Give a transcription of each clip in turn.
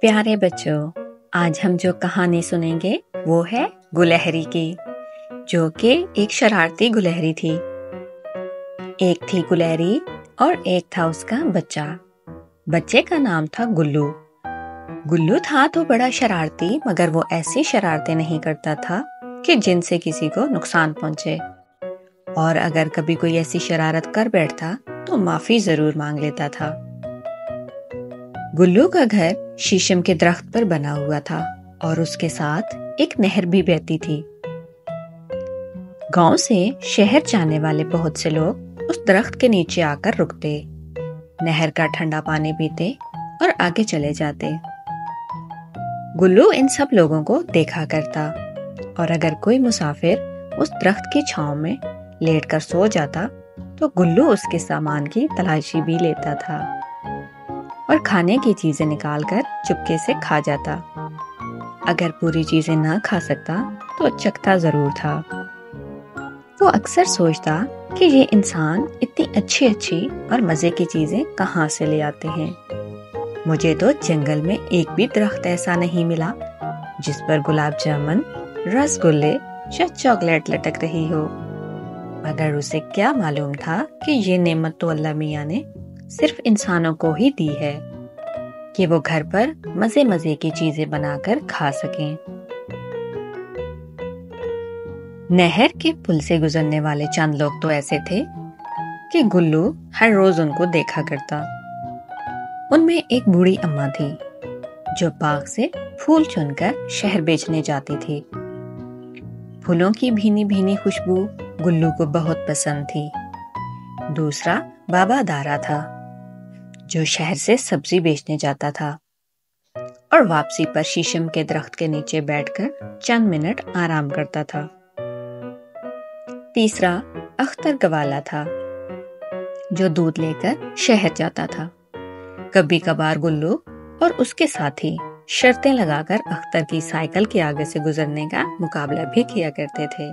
پیارے بچوں، آج ہم جو کہانی سنیں گے وہ ہے گلہری کی، جو کہ ایک شرارتی گلہری تھی۔ ایک تھی گلہری اور ایک تھا اس کا بچہ۔ بچے کا نام تھا گلو۔ گلو تھا تو بڑا شرارتی، مگر وہ ایسی شرارتیں نہیں کرتا تھا کہ جن سے کسی کو نقصان پہنچے، اور اگر کبھی کوئی ایسی شرارت کر بیٹھتا تو معافی ضرور مانگ لیتا تھا۔ گلو کا گھر شیشم کے درخت پر بنا ہوا تھا اور اس کے ساتھ ایک نہر بھی بہتی تھی۔ گاؤں سے شہر جانے والے بہت سے لوگ اس درخت کے نیچے آ کر رکتے، نہر کا ٹھنڈا پانی پیتے اور آگے چلے جاتے۔ گلو ان سب لوگوں کو دیکھا کرتا، اور اگر کوئی مسافر اس درخت کی چھاؤں میں لیٹ کر سو جاتا تو گلو اس کے سامان کی تلاشی بھی لیتا تھا اور کھانے کی چیزیں نکال کر چپکے سے کھا جاتا۔ اگر پوری چیزیں نہ کھا سکتا تو چکھتا ضرور تھا۔ وہ اکثر سوچتا کہ یہ انسان اتنی اچھی اور مزے کی چیزیں کہاں سے لے آتے ہیں۔ مجھے تو جنگل میں ایک بھی درخت ایسا نہیں ملا جس پر گلاب جامن، رس گلے یا چاکلیٹ لٹک رہی ہو۔ مگر اسے کیا معلوم تھا کہ یہ نعمت تو اللہ میاں نے صرف انسانوں کو ہی دی ہے کہ وہ گھر پر مزے کی چیزیں بنا کر کھا سکیں۔ نہر کے پل سے گزرنے والے چند لوگ تو ایسے تھے کہ گلو ہر روز ان کو دیکھا کرتا۔ ان میں ایک بوڑھی اماں تھی جو باغ سے پھول چن کر شہر بیچنے جاتی تھی۔ پھولوں کی بھینی خوشبو گلو کو بہت پسند تھی۔ دوسرا بابا دارا تھا جو شہر سے سبزی بیچنے جاتا تھا اور واپسی پر شیشم کے درخت کے نیچے بیٹھ کر چند منٹ آرام کرتا تھا۔ تیسرا اختر گوالا تھا جو دودھ لے کر شہر جاتا تھا۔ کبھی کبھار گلو اور اس کے ساتھی شرطیں لگا کر اختر کی سائیکل کے آگے سے گزرنے کا مقابلہ بھی کیا کرتے تھے۔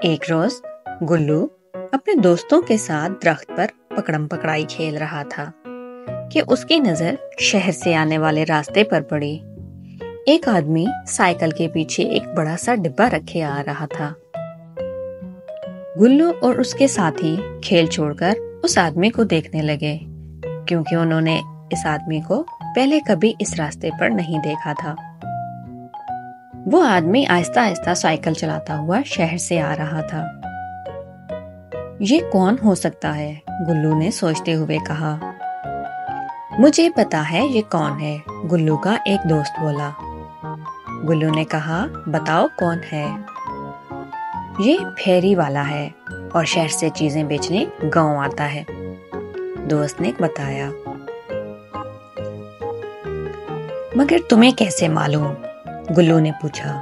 ایک روز گلو اپنے دوستوں کے ساتھ درخت پر پکڑم پکڑائی کھیل رہا تھا کہ اس کی نظر شہر سے آنے والے راستے پر پڑی۔ ایک آدمی سائیکل کے پیچھے ایک بڑا سا ڈبہ رکھے آ رہا تھا۔ گلو اور اس کے ساتھی کھیل چھوڑ کر اس آدمی کو دیکھنے لگے، کیونکہ انہوں نے اس آدمی کو پہلے کبھی اس راستے پر نہیں دیکھا تھا۔ وہ آدمی آہستہ سائیکل چلاتا ہوا شہر سے آ رہا تھا۔ یہ کون ہو سکتا ہے؟ گلو نے سوچتے ہوئے کہا۔ مجھے پتا ہے یہ کون ہے، گلو کا ایک دوست بولا۔ گلو نے کہا، بتاؤ کون ہے؟ یہ پھیری والا ہے اور شہر سے چیزیں بیچنے گاؤں آتا ہے، دوست نے بتایا۔ مگر تمہیں کیسے معلوم؟ گلو نے پوچھا۔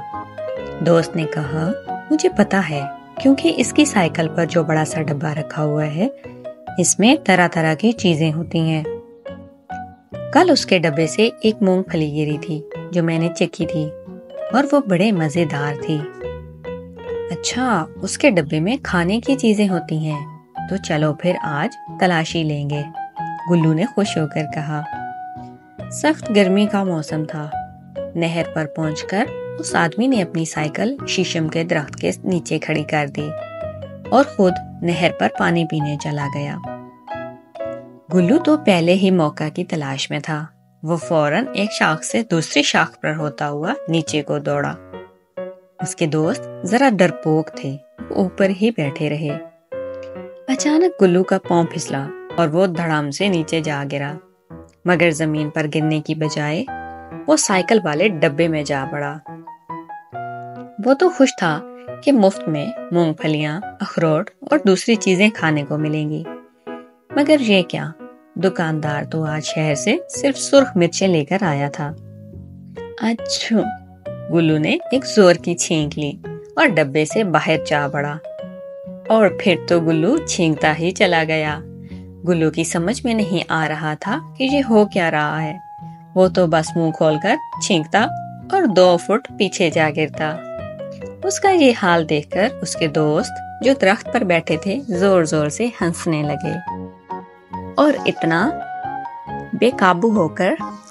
دوست نے کہا، مجھے پتا ہے، کیونکہ اس کی سائیکل پر جو بڑا سا ڈبہ رکھا ہوا ہے اس میں طرح کی چیزیں ہوتی ہیں۔ کل اس کے ڈبے سے ایک مونگ پھلی گری تھی جو میں نے چکھی تھی اور وہ بڑے مزیدار تھی۔ اچھا، اس کے ڈبے میں کھانے کی چیزیں ہوتی ہیں، تو چلو پھر آج تلاشی لیں گے، گلو نے خوش ہو کر کہا۔ سخت گرمی کا موسم تھا۔ نہر پر پہنچ کر اس آدمی نے اپنی سائیکل شیشم کے درخت کے نیچے کھڑی کر دی اور خود نہر پر پانی پینے چلا گیا۔ گلو تو پہلے ہی موقع کی تلاش میں تھا۔ وہ فوراً ایک شاخ سے دوسری شاخ پر ہوتا ہوا نیچے کو دوڑا۔ اس کے دوست ذرا ڈرپوک تھے، وہ اوپر ہی بیٹھے رہے۔ اچانک گلو کا پاؤں پھسلا اور وہ دھڑام سے نیچے جا گرا، مگر زمین پر گرنے کی بجائے وہ سائیکل والے ڈبے میں جا پڑا۔ وہ تو خوش تھا کہ مفت میں مونگ پھلیاں، اخروٹ اور دوسری چیزیں کھانے کو ملیں گی، مگر یہ کیا، دکاندار تو آج شہر سے صرف سرخ مرچیں لے کر آیا تھا۔ اچھا، گلو نے ایک زور کی چھینک لی اور ڈبے سے باہر جا پڑا، اور پھر تو گلو چھینکتا ہی چلا گیا۔ گلو کی سمجھ میں نہیں آ رہا تھا کہ یہ ہو کیا رہا ہے۔ وہ تو بس منہ کھول کر چھینکتا اور 2 فٹ پیچھے جا گرتا۔ اس کا یہ حال دیکھ کر اس کے دوست جو درخت پر بیٹھے تھے زور سے ہنسنے لگے اور اتنا بے قابو ہو کر